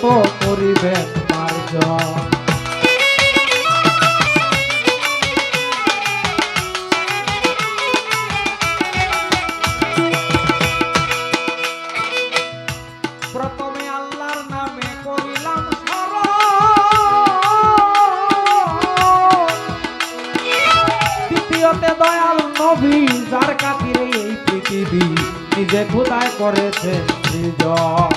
কত করিবেন মার্জন। প্রথমে আল্লাহর নামে করিলাম দ্বিতীয়তে দয়াল নবী যার খাতিরে এই পৃথিবী নিজে খোদাই করেছে সৃজন।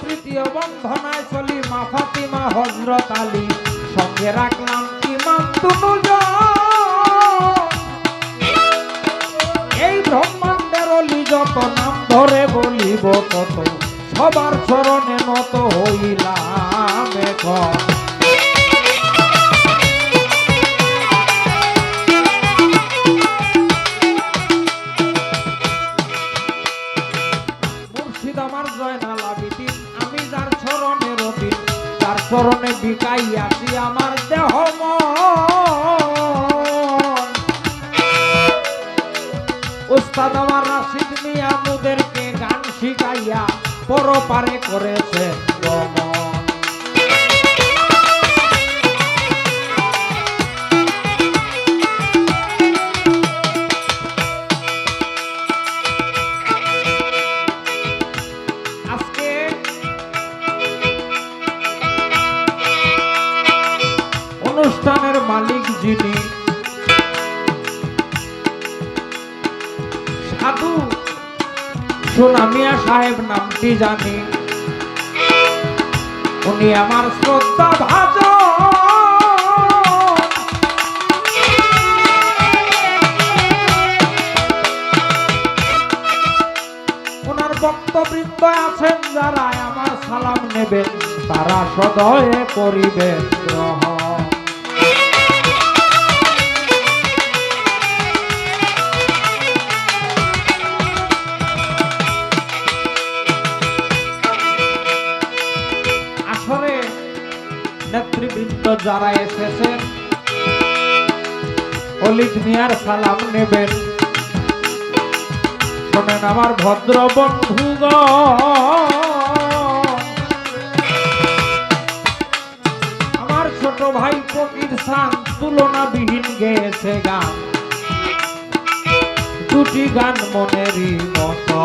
তৃতীয় বন্ধনায় চলি মা ফাতিমা হযরত আলী, সঙ্গে রাখলাম ইমাম দুজন। এই ব্রহ্মাণ্ডের অলি যত নাম ধরে বলিব তত, সবার চরণে নত হইলাম এখন। মুর্শিদ আমার জয়নাল আবিদিন, আমি যার চরণে রবিন, তার চরণে বিকাইয়াছি আমার দেহ মন। উস্তাদ আমার রাশিদ মিয়া মুদেরকে গান শিখাইয়া পরপারে করেছে গমন। আজকে অনুষ্ঠানের মালিক যিনি, সাধু সোনামিয়া সাহেব নামটি জানি, উনি আমার শ্রদ্ধা ভাজন। ওনার ভক্তবৃন্দ আছেন যারা আমার সালাম নেবেন, তারা সদয়ে করিবেন গ্রহণ। নেতৃবৃন্দ যারা এসেছেন অলিদ মিয়ার সালাম নেবেন। শোনেন আমার ভদ্র বন্ধুগণ, আমার ছোট ভাই ফকির সান তুলনাবিহীন গেয়েছে গান, দুটি গান মনেরই মতো।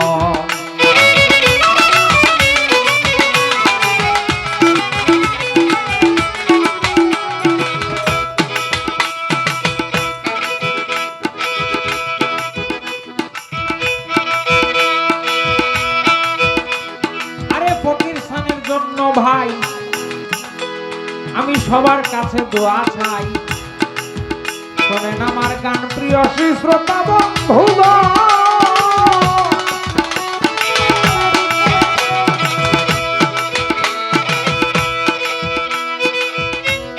ভাই আমি সবার কাছে দোয়া চাই, শোনেন আমার গান প্রিয় শ্রোতা বন্ধুগণ।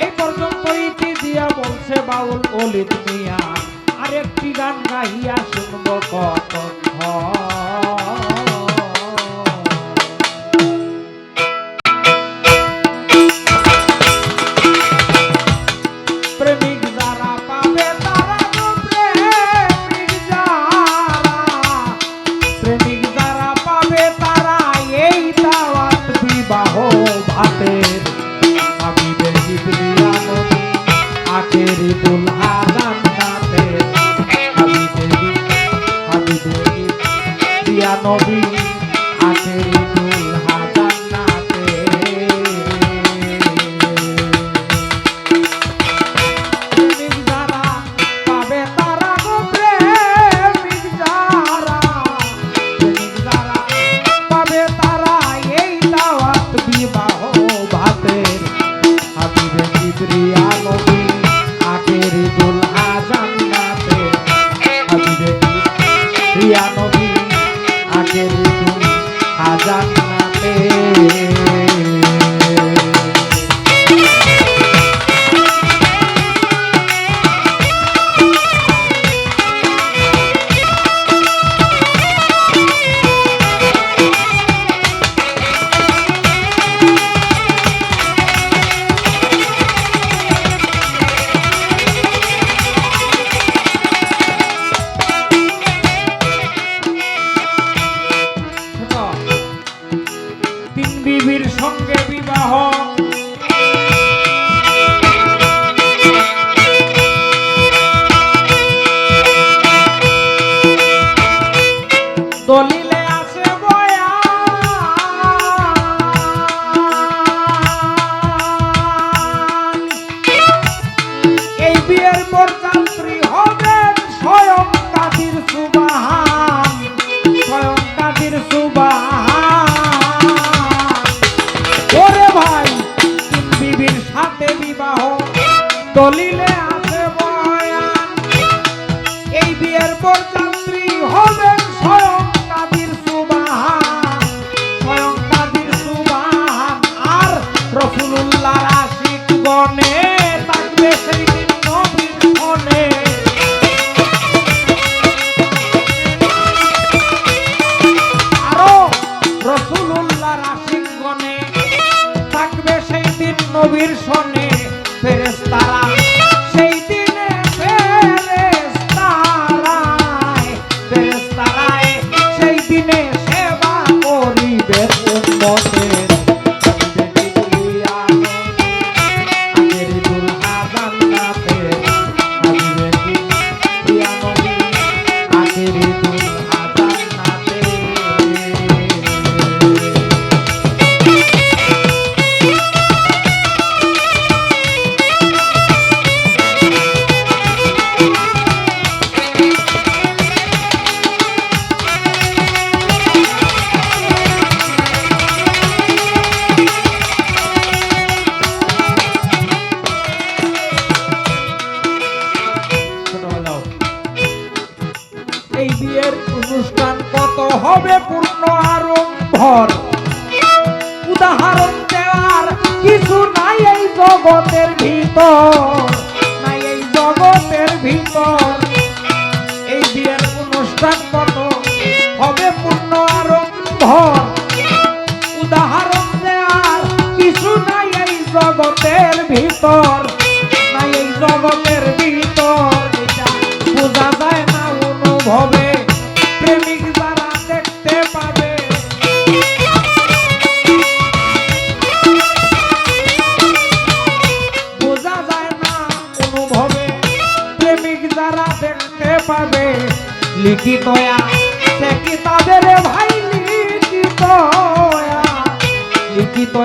এই পর্যন্ত ইতি দিয়া বলছে বাউল অলিদ মিয়া, আরেকটি গান গাইয়া শুনব কতক্ষণ। আখেরি দুলহা জান্নাতে, আমি দেবী দিয়া নবী, আখেরি দুলহা জান্নাতে। প্রেমিক যারা পাবে তারা গো, প্রেমিক যারা পাবে তারা এই দাওয়াত বিবাহ ভাতের। হাবিবে কিবরিয়া নবী, আখেরি দুলহা জান্নাতে, হাবিবে কিবরিয়া নবী, আখেরি যাত্রী হবেন স্বয়ং কাদির সুবহান, স্বয়ং কাদির সুবহান। ওরে ভাই তিন বিবির সাথে বিবাহ দলিলে আছে বয়ান, এই বিয়ের পর যাত্রী হবেন স্বয়ং কাদির সুবহান, স্বয়ং কাদির সুবহান। আর রাসূলুল্লাহর আশিক গণে থাকবে সেই দিন নবীর ক্ষণে। আরো রাসূলুল্লাহর আশিক গণে থাকবে সেই দিন নবীর শনে। ফেরেশতারা সেই দিনে ফেরেশতারায় ফেরেশতারায় সেই দিনে সেবা করিবে উম্মতের। আগের দুলহা জান্নাতে আসবে প্রিয়া নবী, আগের দুলহা জান্নাতে। এই বিয়ের অনুষ্ঠান কত হবে পূর্ণ আড়ম্বর, উদাহরণ দেওয়ার কিছু নাই এই জগতের ভিতর, নাই এই জগতের ভিতর। এই বিয়ের অনুষ্ঠান কত হবে পূর্ণ আড়ম্বর, উদাহরণ দেওয়ার কিছু নাই এই জগতের ভিতর, নাই এই জগতের ভিতর। এটা বোঝা যায় না অনুভবে, প্রেমিক যারা দেখতে পাবে। বোঝা যায় না অনুভবে, প্রেমিক যারা দেখতে পাবে। লিখিত সে কিতাবের ভাই লিখিত লিখিত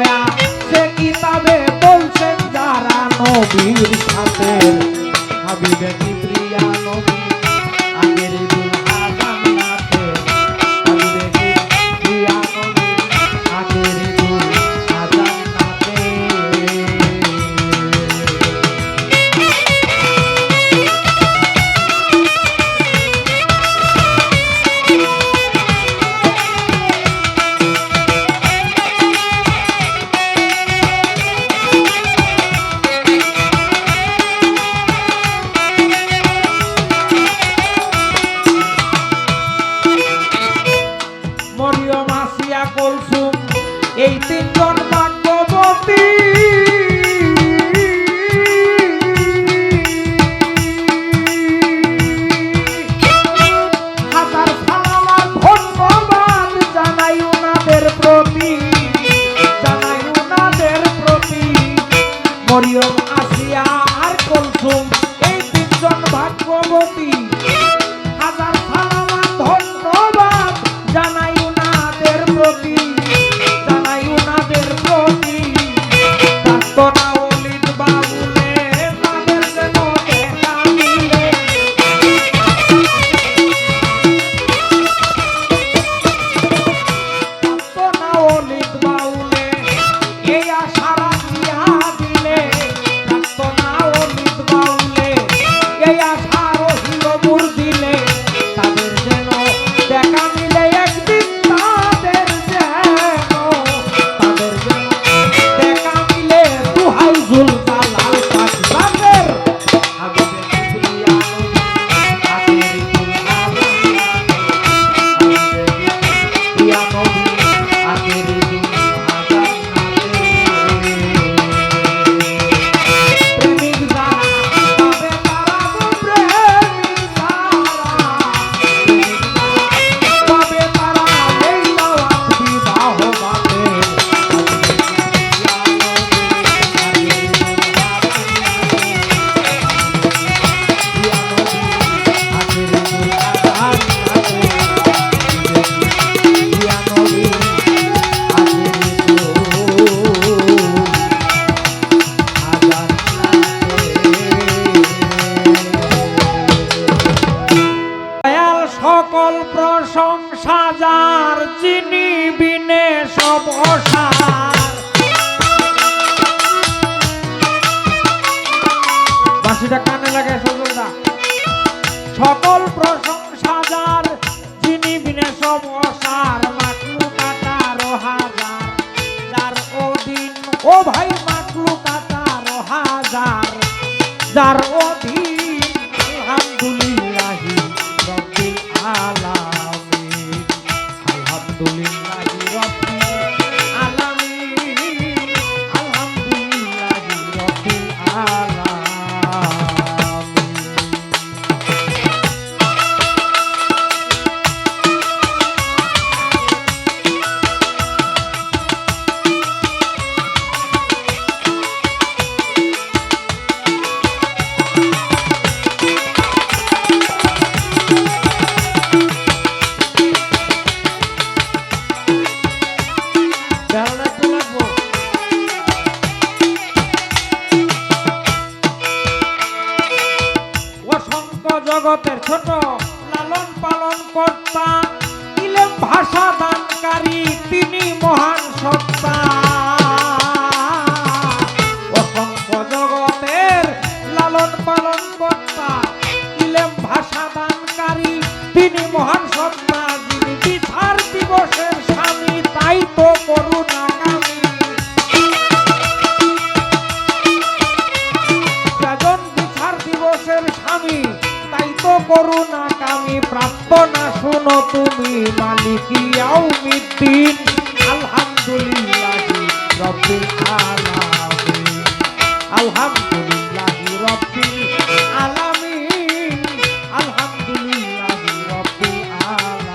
সে কিতাবে বলছেন যারা নবীর সাথে হাবিবে কি প্রিয়া নবী, আগের দুলহা জান্নাতে হাবিবে কি প্রিয়া নবী, আগের দুলহা জান্নাতে। মরিয়ম, আসিয়া, কুলসুম এই তিনজন ভাগ্যবতী। হাজার সালাম ধন্যবাদ জানাই উনাদের প্রতি, জানাই উনাদের প্রতি। মরিয়ম, আসিয়া আর কুলসুম এই তিনজন ভাগ্যবতী। হাজার সালাম ধন্যবাদ জানাই উনাদের প্রতি, জানাই উনাদের প্রতি। প্রার্থনা ওলিদ বাবুলে তাদের যেন দেখা মিলে। প্রার্থনা ওলিদ বাউলে এই আশা রাখিয়া দিলে, প্রার্থনা ওলিদ বাউলে এই আশা রহিল সকল প্রশংসা যার, যিনি বিনে সব অসার। বাঁশিটা কানে লাগে সজলদা। সকল প্রশংসা যার, যিনি বিনে সব অসার। মাকলু কাটার হাজার, যার অধীন ও ভাই মাকলু কাটার হাজার, যার অধীন আলহামদুলিল্লাহি রব্বিল আলামিন। আলহামদুলিল্লাহি রব্বিল আলামিন। আলহামদুলিল্লাহি রব্বিল আলামিন। জগতের ছোট লালন পালন কর্তা, ইলেম ভাষা দানকারী তিনি মহান সত্তা। অসংখ্য জগতের লালন পালন কর্তা, ইলেম ভাষা দানকারী তিনি মহান সত্তা। যিনি বিচার দিবসের স্বামী, তাই তো করুণাকামী। সেজন বিচার দিবসের স্বামী, তাই তো করুণাকামী। প্রার্থনা শুনো তুমি মালিক ইয়াউমিদ্দিন। আলহামদুলিল্লাহি রব্বিল আলামিন। আলহামদুলিল্লাহি রব্বিল আলামিন। আলহামদুলিল্লাহি রব্বিল আলামিন।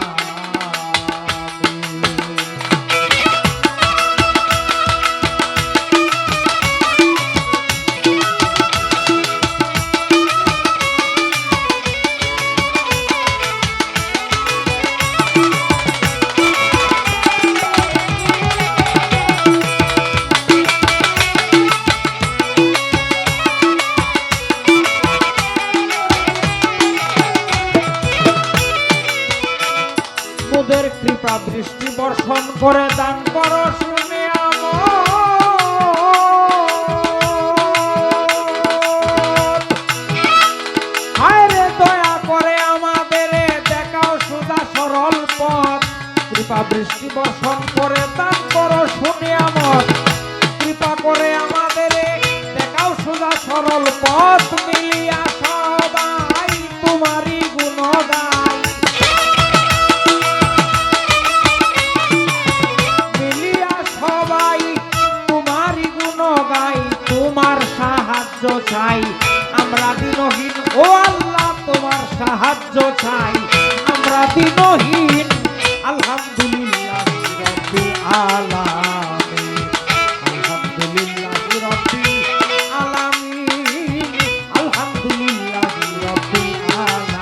তোদের কৃপা দৃষ্টি বর্ষণ করে দান করো শুনে আরে দয়া করে আমাদের দেখাও সোজা সরল পথ। কৃপা দৃষ্টি বর্ষণ করে দান করো শুনে আমত। কৃপা করে আমাদের দেখাও সোজা সরল পথ। মিলিয়া সবাই তোমারই গুণ গাই। তোমার সাহায্য চাই আমরা দিনহীন, ও আল্লাহ তোমার সাহায্য চাই আমরা দিনহীন। আলহামদুলিল্লাহি রব্বিল আলামিন। আলহামদুলিল্লাহি রব্বিল আলামিন। আলহামদুলিল্লাহি রব্বিল আলামিন।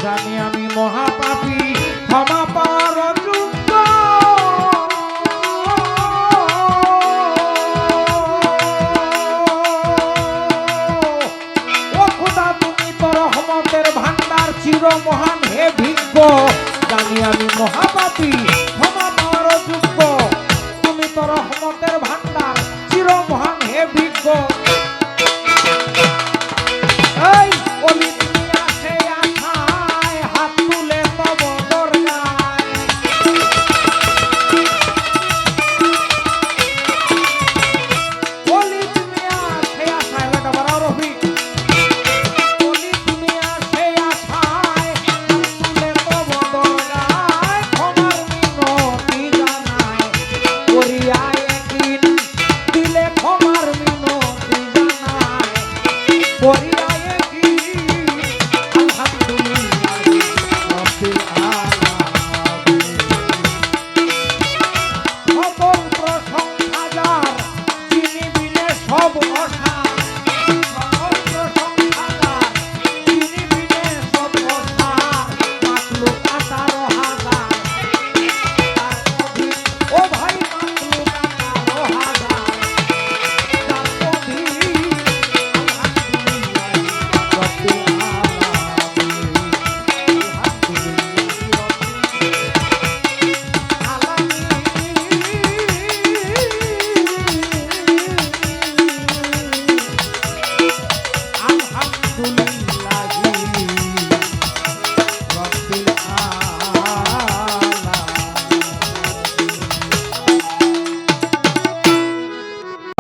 জানি আমি মহাপাপী, ক্ষমা পাওয়ার অযোগ্য। ও খোদা তুমি তো রহমতের ভান্ডার, চির মহান হে ভিজ্ঞ। জানি আমি মহাপাপী, ক্ষমা পাওয়ার অযোগ্য। তুমি তো রহমতের ভান্ডার, চির মহান হে ভিজ্ঞ। এই অলি দুনিয়া সে আশায় হাত তুলে তব দরগায়।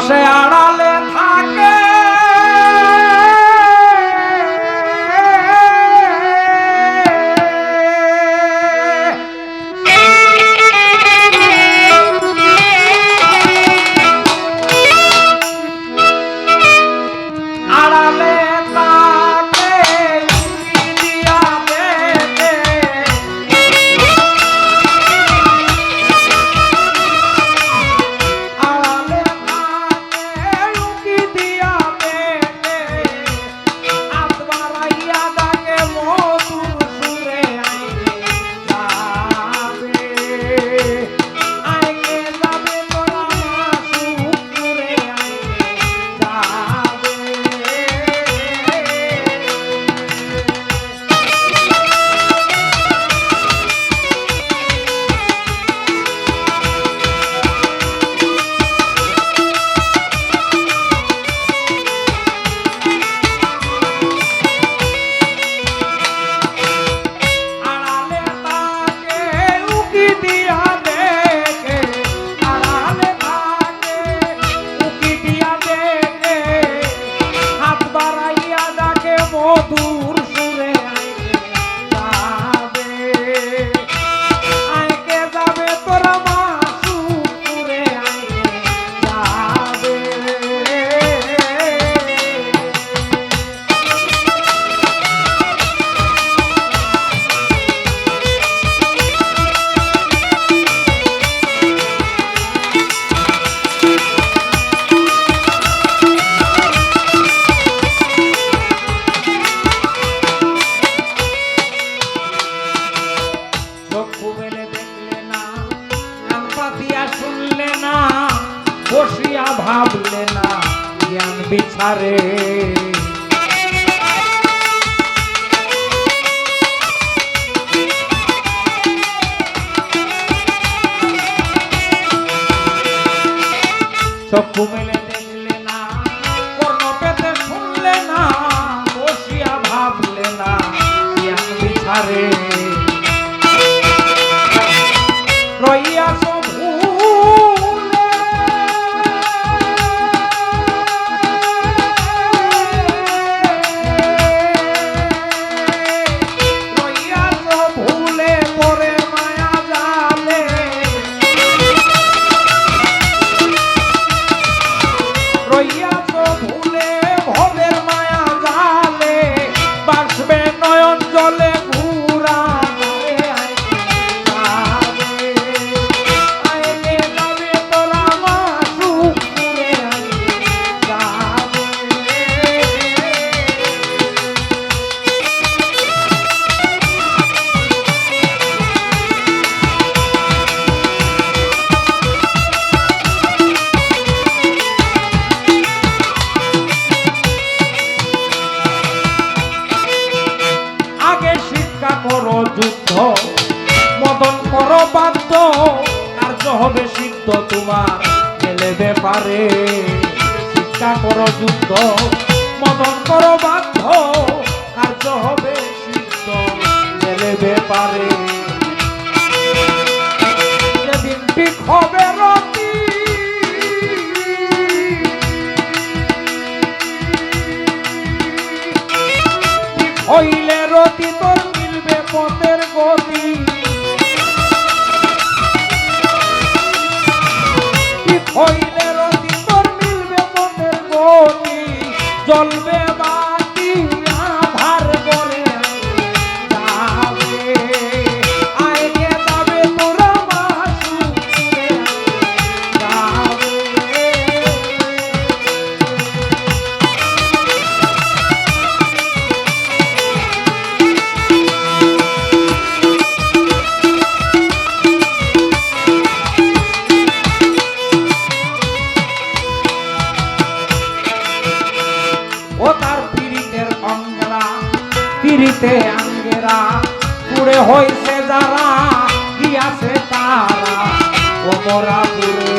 সে আড়ালে থাকে আড়ালে থাকে উঁকি দিয়া দেখে আড়ালে থাকে উঁকি দিয়া দেখে হাত বাড়াইয়া ডাকে মধুর সুরে আইনে যাবে আইনে যাবে তোরা মাসুক সুরে আইনে যাবে আড়ালে থাকে উঁকি দিয়া দেখে আড়ালে থাকে উঁকি দিয়া দেখে হাত বাড়াইয়া ডাকে মধুর সুরে আইকে যাবে আইকে যাবে তোরা মাসুক সুরে আইকে যাবে চক্ষু মেলে দেখলে না কান পাতিয়া শুনলে না বসিয়া ভাবলে না জ্ঞান বিচারে চক্ষু মেলে দেখলে না কর্ণ পেতে শুনলে না বসিয়া ভাবলে না জ্ঞান বিচারে রইয়াছ ভুলে রইয়াছ ভুলে পরে মায়া জালে রইয়াছ ভুলে ভবের মায়া জালে বাসবে নয়ন জলে ঘুরা করো যুদ্ধ মদন করো বাধ্য কার্য হবে সিদ্ধ তোমার গেলে ব্যাপারে শিক্ষা করো যুদ্ধ মদন করো বাধ্য কার্য হবে সিদ্ধ গেলে ব্যাপারে যেদিন ঠিক হবে রতি হইলে রতি তোর মিলবে পথের গতি ঠিক হইলে রতি তোর মিলবে পথের গতি জ্বলবে বাতি আধার করে যাবে আইকে যাবে তোরা মাসুক সুরে যাবে পিরিতে আঙ্গেরা পুরে হইছে যারা গিয়াছে তারা ও মোরা পুরে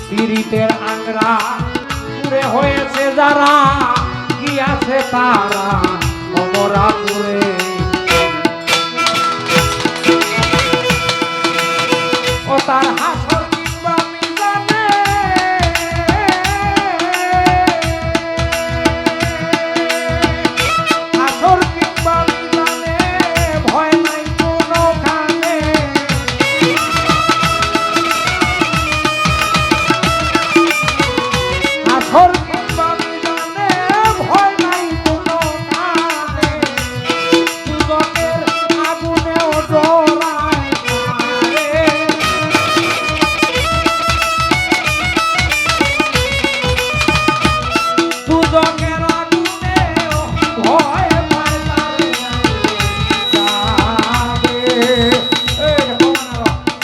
পিরিতের আঙ্গরা পুরে হয়েছে যারা গিয়াছে তারা অমরাপুরে ও তার হাসর কিংবা মিজানে হাসর কিংবা মিজানে ভয় নাই কোনোখানে হাসর কিংবা মিজানে ভয় নাই কোনোখানে দুজনের আগুনেও ডরায় দুজনের আগুনেও ভয় পায় তারে যাবে এই ভগবান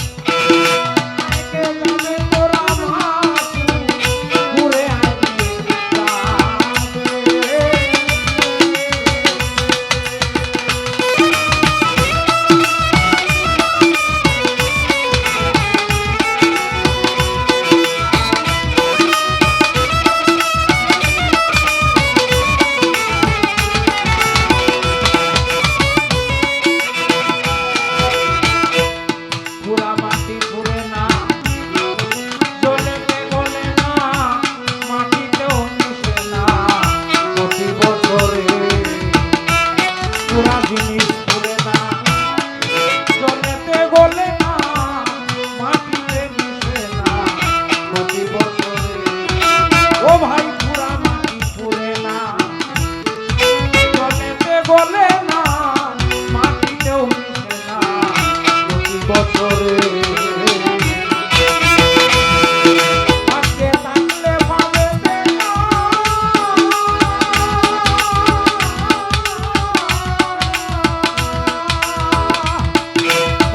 আইকে যাবে তোরা মাসু ঘুরে আইকে যাবে পুরা মাটি পুরে না জ্বলেতে গলে না মাটিতেও মিশে না প্রতি বছরে পুরা জিনিস পুরে না জ্বলেতে গলে না মাটিতে মিশে না প্রতি বছরে ও ভাই পুরা মাটি পুরে না জ্বলেতে গলে না মাটিতেও মিশে না প্রতি বছরে ভাগ্যে থাকলে পাবে দেখা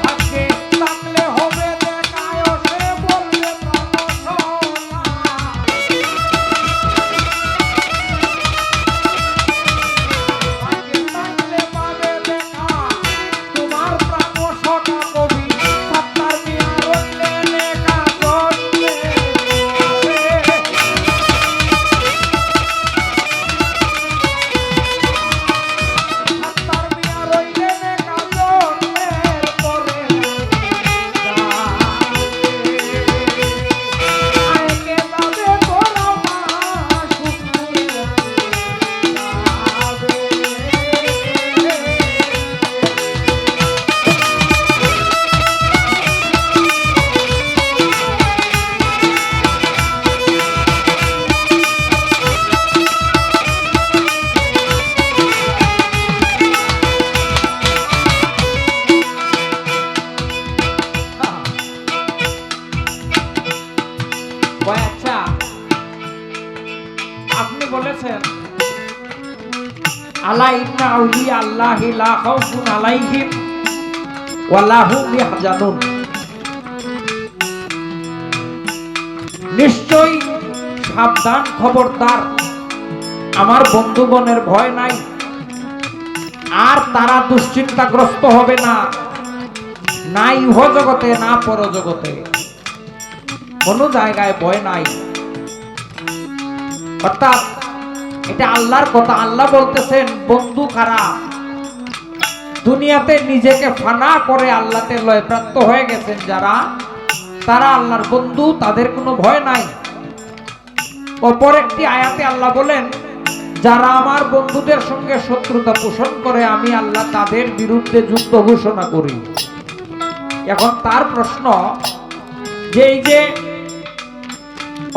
ভাগ্যে থাকলে হবে দেখায় সে বলবে প্রাণসোনা ভাগ্যে থাকলে পাবে দেখা তোমার প্রাণসখা কবি সত্তার মিয়া রইলে লেখা জন্মে সত্তার মিয়া রইলে লেখা জন্মের পরে আইকে যাবে তোরা মাসু ঘুরে যাবে কয় আচ্ছা আপনি বলেছেন আলা ইন্না আউলিয়া আল্লাহি লা খাউফুন আলাইহিম ওয়া লা হুম ইয়াহজানুন নিশ্চয়ই সাবধান খবরদার আমার বন্ধুগণের ভয় নাই আর তারা দুশ্চিন্তাগ্রস্ত হবে না না ইহ জগতে না পরজগতে কোনো জায়গায় ভয় নাই অর্থাৎ এটা আল্লাহর কথা আল্লাহ বলতেছেন বন্ধু কারা দুনিয়াতে নিজেকে ফানা করে আল্লাহতে লয় প্রাপ্ত হয়ে গেছেন যারা তারা আল্লাহর বন্ধু তাদের কোনো ভয় নাই অপর একটি আয়াতে আল্লাহ বলেন যারা আমার বন্ধুদের সঙ্গে শত্রুতা পোষণ করে আমি আল্লাহ তাদের বিরুদ্ধে যুদ্ধ ঘোষণা করি এখন তার প্রশ্ন যে এই যে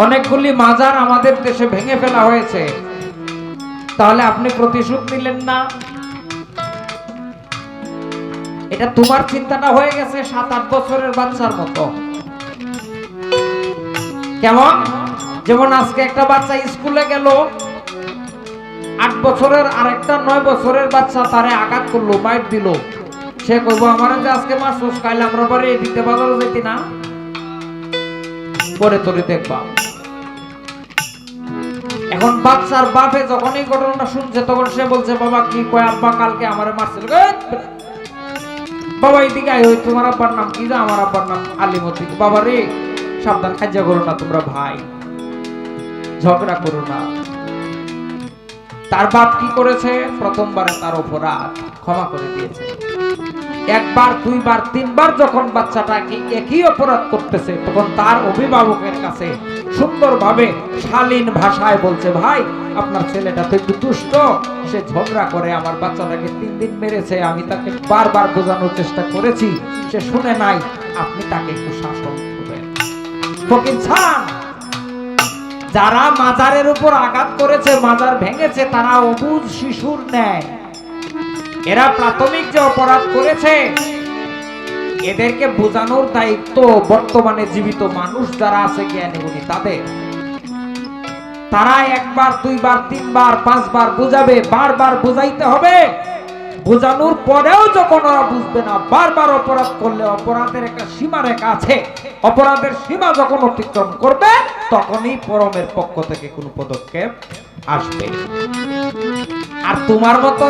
অনেকগুলি মাজার আমাদের দেশে ভেঙে ফেলা হয়েছে তাহলে আপনি প্রতিশোধ নিলেন না এটা তোমার চিন্তাটা হয়ে গেছে 7-8 বছরের বাচ্চার মতো কেমন যেমন আজকে একটা বাচ্চা স্কুলে গেল 8 বছরের আরেকটা 9 বছরের বাচ্চা তারে আঘাত করলো মাইর দিল সে কইবো আমারে যে আজকে মারছস কাইলে আমরা বাড়ি দিতে বাজারে যাইতি না পরে তোরে দেখবা এখন বাচ্চার বাপে যখন এই ঘটনাটা শুনছে তখন সে বলছে বাবা কি কয় আব্বা কালকে আমারে মারছিল বাবা এদিকে আয় ওই তোমার আব্বার নাম কি যা আমার আব্বার নাম আলিমতি বাবা রে সাবধান কাজিয়া করো না তোমরা ভাই ঝগড়া করো না তার বাপ কি করেছে? প্রথমবারে তার অপরাধ ক্ষমা করে দিয়েছে। একবার, দুইবার, তিনবার যখন বাচ্চাটাকে একই অপরাধ করতেছে, তখন তার অভিভাবকের কাছে সুন্দরভাবে শালীন ভাষায় বলছে, ভাই আপনার ছেলেটা তো একটু দুষ্ট, সে ঝগড়া করে আমার বাচ্চাটাকে 3 দিন মেরেছে, আমি তাকে বারবার বোঝানোর চেষ্টা করেছি, সে শুনে নাই, আপনি তাকে একটু শাসন করবেন। ফকির ছান, যারা মাজারের উপর আঘাত করেছে, মাজার ভেঙেছে, তারা অবুঝ শিশুর ন্যায়। এরা প্রাথমিক যে অপরাধ করেছে, এদেরকে বোঝানোর দায়িত্ব বর্তমানে জীবিত মানুষ যারা আছে জ্ঞানী গুণী তাদের। তারা একবার, দুইবার, তিনবার, 5 বার বোঝাবে, বারবার বোঝাইতে হবে। বোঝানোর পরেও যখন ওরা বুঝবে না, বারবার অপরাধ করলে অপরাধের একটা সীমা রেখা আছে, অপরাধের সীমা যখন অতিক্রম করবে, তখনই পরমের পক্ষ থেকে কোনো পদক্ষেপ আসবে। আর তোমার মতো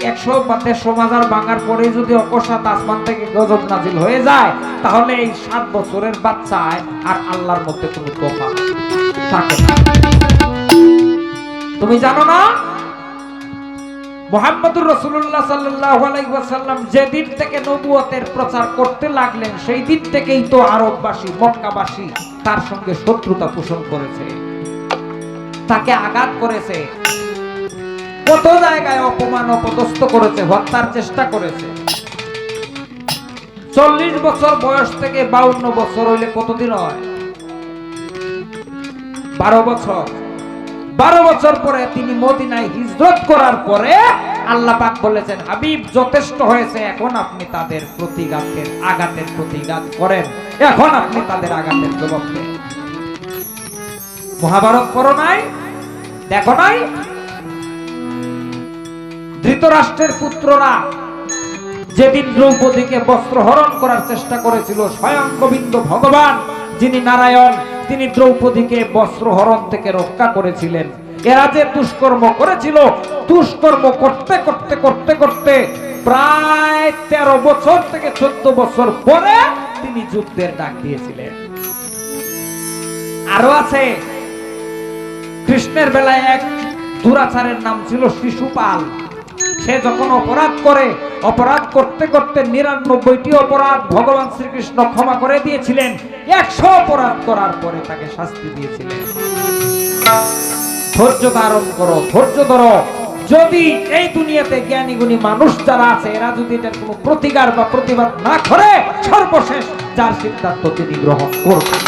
100 বা 150 মাজার ভাঙার পরে যদি অকস্মাৎ আসমান থেকে গজব নাজিল হয়ে যায়, তাহলে এই 7 বছরের বাচ্চায় আর আল্লাহর মধ্যে কোনো তফাৎ থাকে না। তুমি জানো না, মুহাম্মদুর রাসূলুল্লাহ সাল্লাল্লাহু আলাইহি ওয়াসাল্লাম যেদিন থেকে নবুয়তের প্রচার করতে লাগলেন, সেই দিন থেকেই তো আরববাসী, মক্কাবাসী তার সঙ্গে শত্রুতা পোষণ করেছে, তাকে আঘাত করেছে, কত জায়গায় অপমান অপদস্থ করেছে, হত্যার চেষ্টা করেছে। 40 বছর বয়স থেকে 52 বছর হইলে কতদিন হয়? 12 বছর। 12 বছর পরে তিনি মদিনায় হিজরত করার পরে আল্লাহ পাক বলেছেন, হাবিব যথেষ্ট হয়েছে, এখন আপনি তাদের আঘাতের প্রতিঘাত করেন, এখন আপনি তাদের আঘাতের জবাব দেন। মহাভারত পড়ো নাই? দেখো নাই? ধৃতরাষ্ট্রের পুত্ররা যেদিন দ্রৌপদীকে বস্ত্র হরণ করার চেষ্টা করেছিল, স্বয়ং গোবিন্দ ভগবান যিনি নারায়ণ, তিনি দ্রৌপদীকে বস্ত্র হরণ থেকে রক্ষা করেছিলেন। এরা যে দুষ্কর্ম করেছিল, দুষ্কর্ম করতে করতে করতে করতে প্রায় 13 বছর থেকে 14 বছর পরে তিনি যুদ্ধের ডাক দিয়েছিলেন। আরো আছে, কৃষ্ণের বেলায় এক দুরাচারের নাম ছিল শিশুপাল। সে যখন অপরাধ করে, অপরাধ করতে করতে 99টি অপরাধ ভগবান শ্রীকৃষ্ণ ক্ষমা করে দিয়েছিলেন, 100 অপরাধ করার পরে তাকে শাস্তি দিয়েছিলেন। ধৈর্য ধারণ করো, ধৈর্য ধরো। যদি এই দুনিয়াতে জ্ঞানী গুণী মানুষ যারা আছে, এরা যদি এটার কোনো প্রতিকার বা প্রতিবাদ না করে, সর্বশেষ যার সিদ্ধান্ত তিনি গ্রহণ করবেন।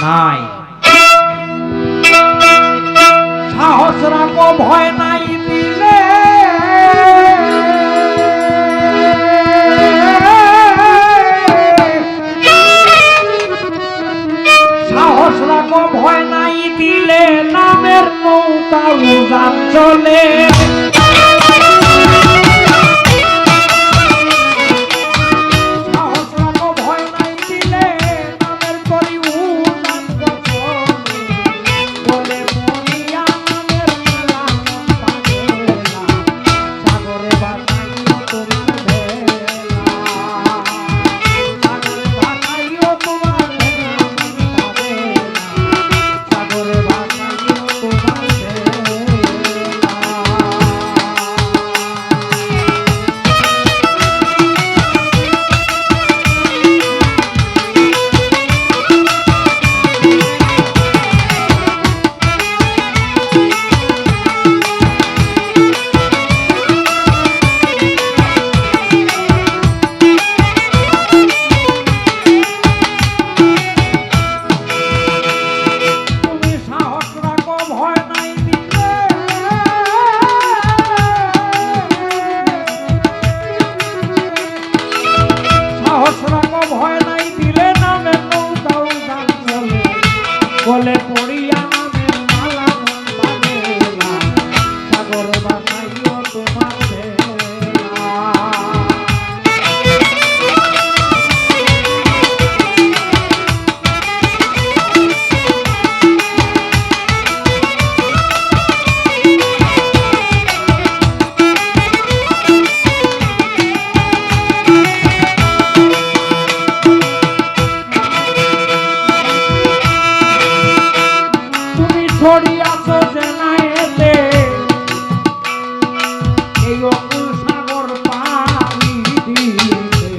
নাই সাহস রাখো, ভয় নাই দিলে, সাহস রাখো, ভয় নাই দিলে, নামের নৌকা উজান চলে। ছড়িয়াছ যে নাইতে এই অকুল সাগর পাড়ি দিতে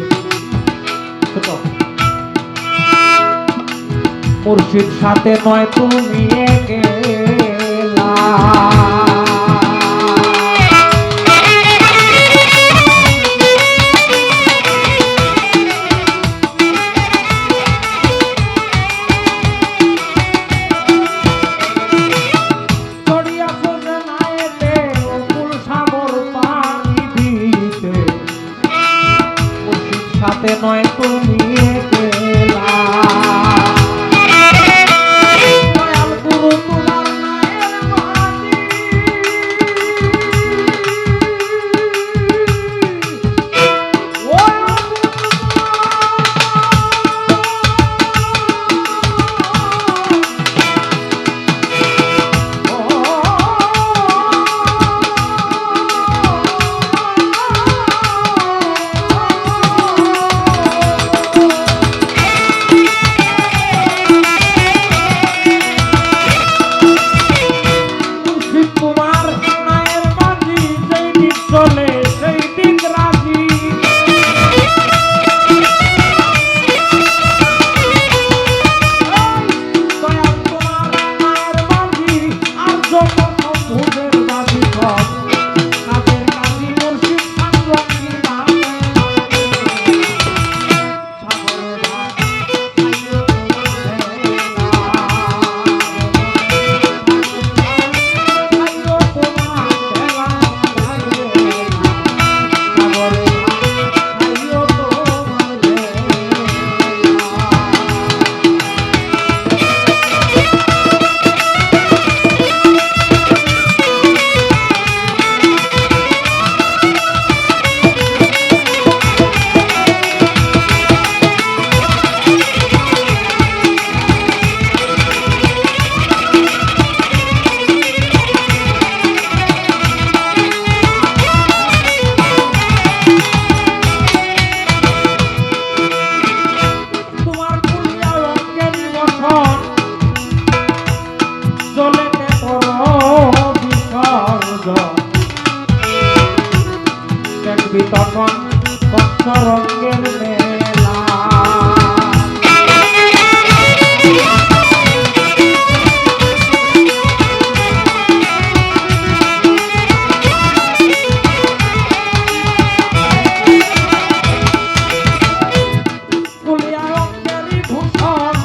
মুর্শিদ সাথে নয় তুমি গেলা সাথে নয় তুমি গেলা দয়াল গুরু তোমার নায়ের মাঝি ও দেখবি তখন কত রঙের মেলা কুলিয়া রঙেরই ভূষণ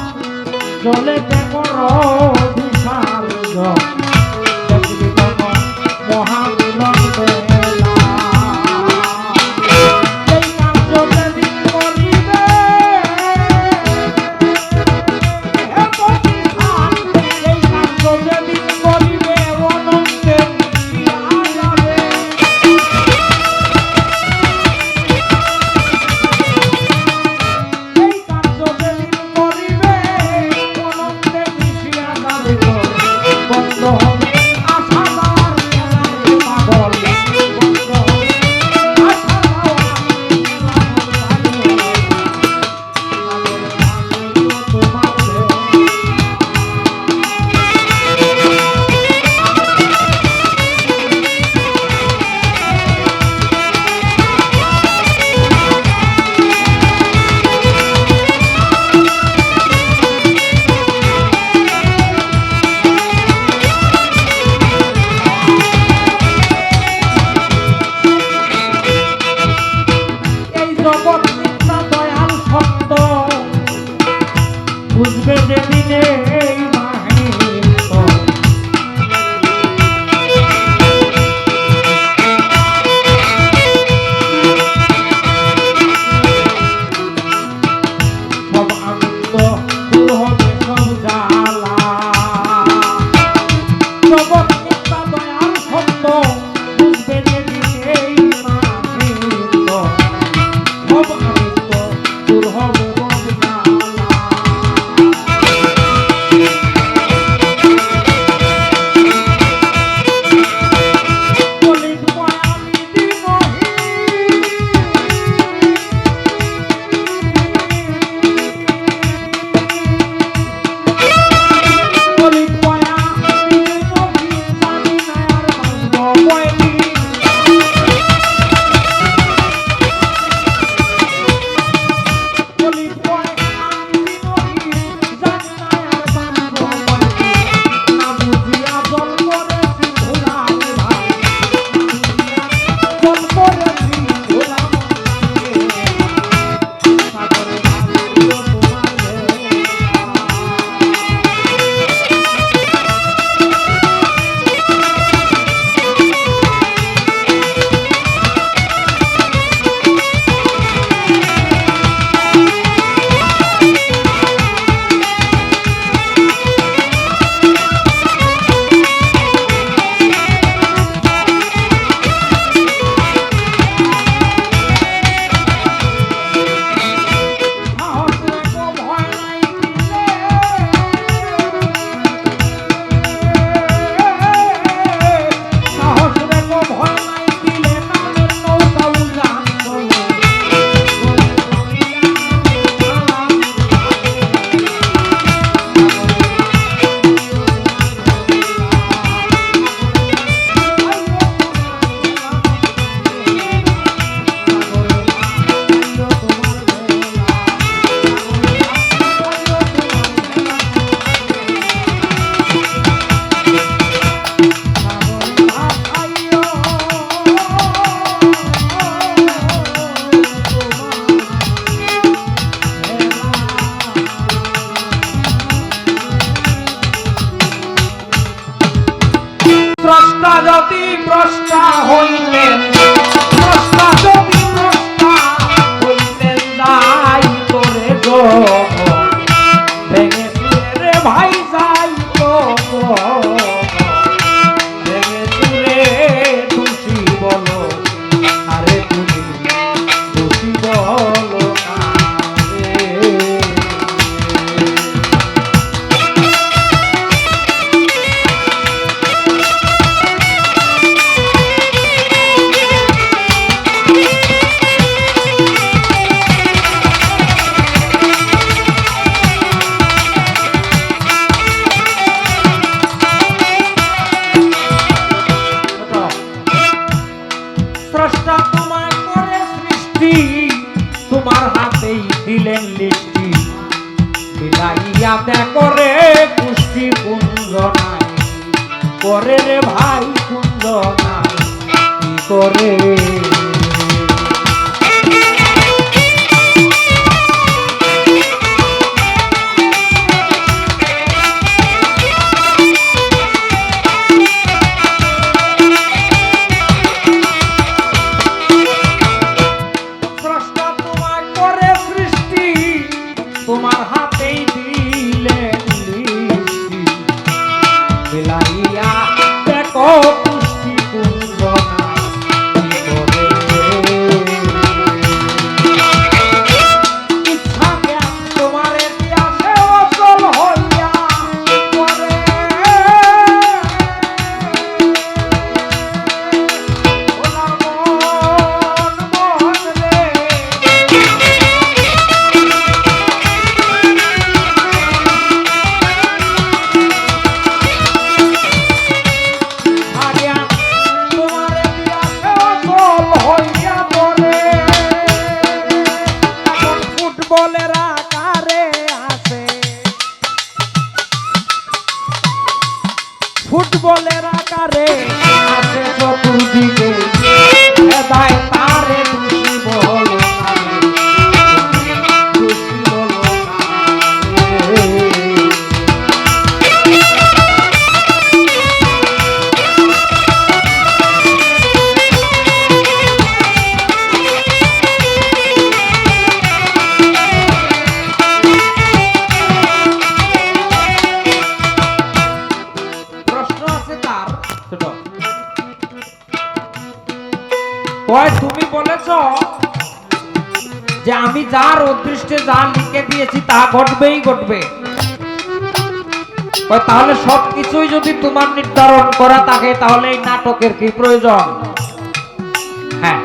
চলে দেখর বিশাল দেখবি তখন মহামিলন মেলা স্রষ্টা হইলেন, স্রষ্টা যদি স্রষ্টা হইলেন যাই তোরে গো, ভেঙে চুরে রে ভাই যাই তো গো, ভেঙে চুরে খুশি বলো আরে তুমি খুশি বলো না রে। স্রষ্টা তোমায় করে সৃষ্টি, তোমার হাতেই দিলেন লিষ্টি, বিলাইয়া দেখো রে পুষ্টি কুঞ্জ নাই, করে রে ভাই কুঞ্জ নাই কি করে। তোমার হাতেই দিলেন লিষ্টি, বিলাইয়া দেখো পুষ্টি কুঞ্জ নাই কি করে। ইচ্ছা জ্ঞান তোমার ইতিহাসে অচল হইয়া পড়ে, ওলা মন মন রে। ফুটবলের আকারে আছে, ফুটবলের আকারে আছে চতুর্দিকে, হেদায় তারে খুশি বলো না রে, খুশি বলো না রে। তুমি বলেছ যে আমি যার অদৃষ্টে যা লিখে দিয়েছি তা ঘটবেই ঘটবে, তাহলে সবকিছুই যদি তোমার নির্ধারণ করা থাকে তাহলে এই নাটকের কি প্রয়োজন? হ্যাঁ,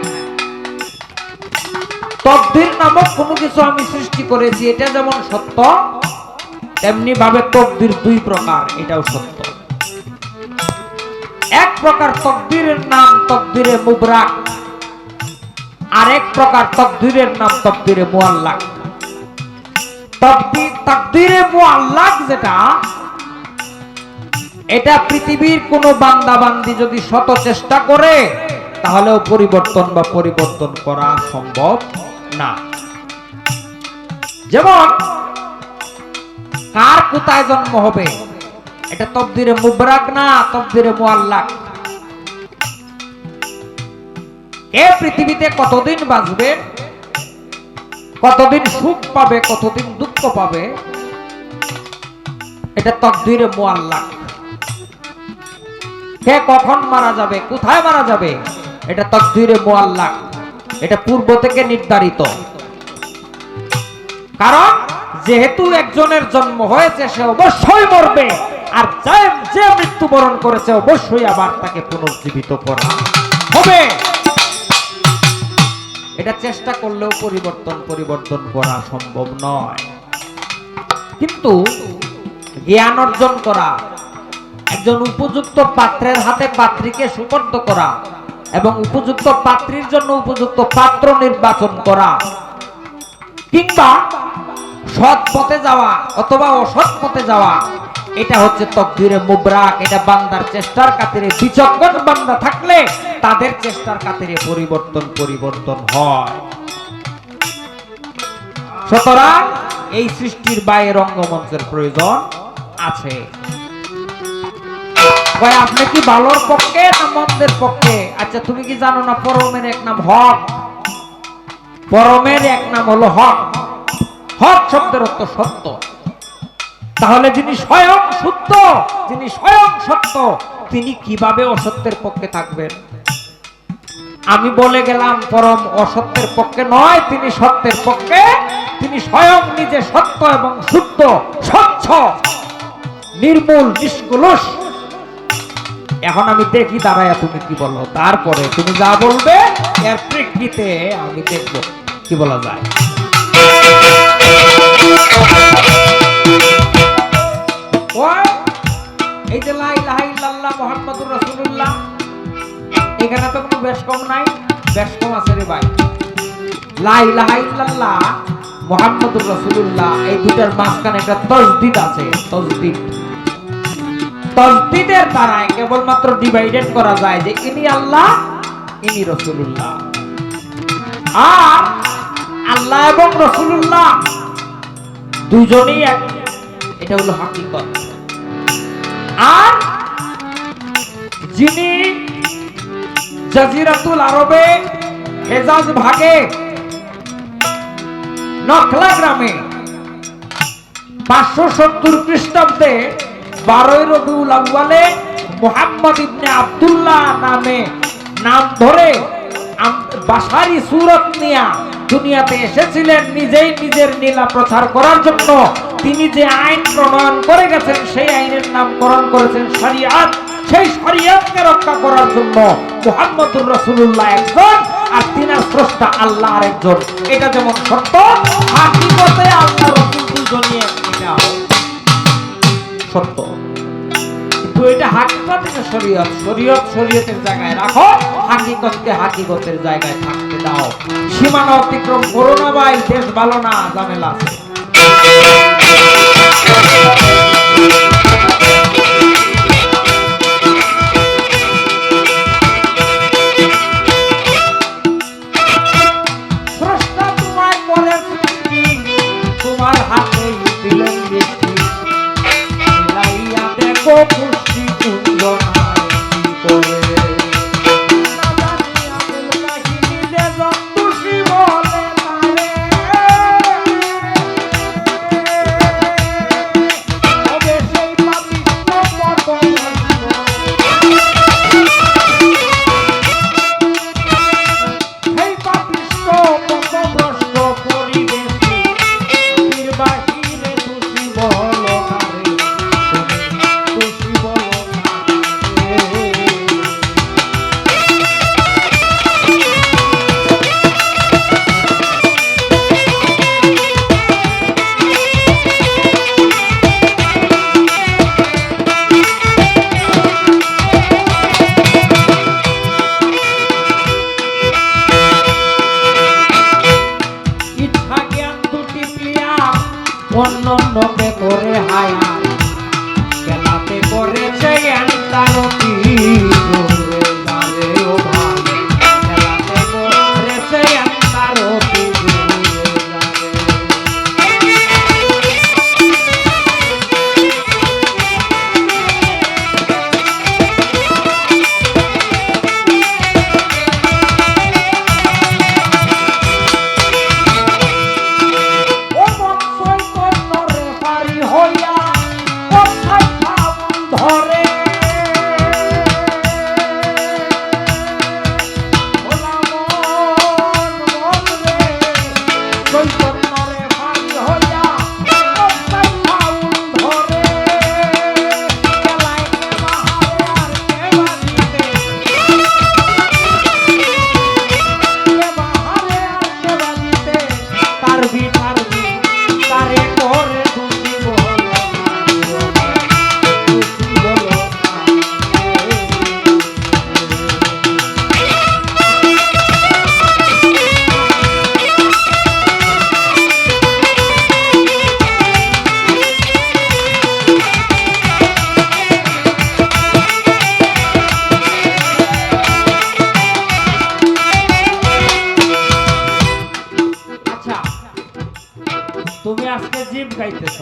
তকদির নামক কোনো কিছু আমি সৃষ্টি করেছি, এটা যেমন সত্য তেমনি ভাবে তকদির দুই প্রকার, এটাও সত্য। এক প্রকার তকদিরের নাম তকদিরে মুবরাক, আরেক প্রকার তকদিরের নাম তকদিরে মুআল্লাক। তকদিরে মুআল্লাক যেটা, এটা পৃথিবীর কোন বান্দা বান্দি যদি শত চেষ্টা করে তাহলেও পরিবর্তন করা সম্ভব না। যেমন কার কোথায় জন্ম হবে এটা তকদিরে মুবরাক না, তকদিরে মুআল্লাক। এ পৃথিবীতে কতদিন বাঁচবে, কতদিন সুখ পাবে, কতদিন দুঃখ পাবে, এটা তকদিরে মুআল্লাক। কে কখন মারা যাবে, কোথায় মারা যাবে, এটা তকদিরে মুআল্লাক, এটা পূর্ব থেকে নির্ধারিত। কারণ যেহেতু একজনের জন্ম হয়েছে সে অবশ্যই মরবে, আর যে মৃত্যুবরণ করেছে অবশ্যই আবার তাকে পুনর্জীবিত করা হবে। এটা চেষ্টা করলেও পরিবর্তন করা সম্ভব নয়। কিন্তু জ্ঞান অর্জন করা, একজন উপযুক্ত পাত্রের হাতে পাত্রীকে সুপর্দ করা এবং উপযুক্ত পাত্রীর জন্য উপযুক্ত পাত্র নির্বাচন করা, কিংবা সৎ পথে যাওয়া অথবা অসৎ পথে যাওয়া, এটা হচ্ছে তকদিরে মুবরাক। এটা বান্দার চেষ্টার খাতিরে, বিচক্ষণ বান্দা থাকলে তাদের চেষ্টার খাতিরে পরিবর্তন হয়। সুতরাং এই সৃষ্টির বাইরে রঙ্গমঞ্চের প্রয়োজন আছে। ভাই আপনি কি ভালোর পক্ষে না মন্দের পক্ষে? আচ্ছা তুমি কি জানো না পরমের এক নাম হক? পরমের এক নাম হলো হক। হক শব্দের অর্থ সত্য। তাহলে যিনি স্বয়ং শুদ্ধ, যিনি স্বয়ং সত্য, তিনি কিভাবে অসত্যের পক্ষে থাকবেন? আমি বলে গেলাম পরম অসত্যের পক্ষে নয়, তিনি সত্যের পক্ষে। তিনি স্বয়ং নিজে সত্য এবং শুদ্ধ, স্বচ্ছ, নির্মূল, নিষ্কলুষ। এখন আমি দেখি দাঁড়ায়া তুমি কি বলো, তারপরে তুমি যা বলবে এর প্রেক্ষিতে আমি দেখব কি বলা যায়। এই যে লা ইলাহা ইল্লাল্লাহ মুহাম্মাদুর রাসূলুল্লাহ, এখানে তো কোনো বেশ কম নাই, বেশ কম আছে রে ভাই। লা ইলাহা ইল্লাল্লাহ মুহাম্মাদুর রাসূলুল্লাহ, এই দুটার মাঝখানে একটা তাসদীদ আছে। তাসদীদ, তাসদীদের দ্বারা কেবলমাত্র ডিভাইডেড করা যায় যে ইনি আল্লাহ, ইনি রাসূলুল্লাহ। আর আল্লাহ এবং রাসূলুল্লাহ দুজনেই এক, এটা হলো হাকিকত। আর যিনি জাজিরাতুল আরবে হেজাজ ভাগে নখলা গ্রামে 570 খ্রিস্টাব্দে 12 রবিউল আউয়ালে মুহাম্মদ ইবনে আব্দুল্লাহ নামে নাম ধরে বাশারি সূরত নিয়ে দুনিয়াতে এসেছিলেন, নিজেই নিজের নীলা প্রচার করার জন্য। তিনি যে আইন প্রণয়ন করে গেছেন সেই আইনের নামকরণ করেছেন শরিয়াত। সেই শরিয়াতকে রক্ষা করার জন্য মুহাম্মদুর রাসূলুল্লাহ একজন, আর তিনার স্রষ্টা আল্লাহ আরেকজন। এটা যেমন সত্য, হাকিকতে আল্লাহ রাসূল দুজনই, এটা সত্য। কিন্তু এটা হাকিকত, এটা শরীয়ত। শরীয়ত শরীয়তের জায়গায় রাখো, হাকিকতকে হাকিকতের জায়গায় থাকতে দাও। সীমানা অতিক্রম করো না ভাই, দেশ ভালো না, ঝামেলা আছে। স্রষ্টা তোমায় করে সৃষ্টি, তোমার হাতেই দিলেন বৃষ্টি। মিলাইয়া দেখো পুষ্টি কুঞ্জনায় কি করে। অন্যকে করে হায়া খেলাতে করেছে আন্তারতি দূরে যারে ও ভাই, খেলাতে করেছে আন্তারতি দূরে যারে। তুমি আজকে জিপ গাইতেছ,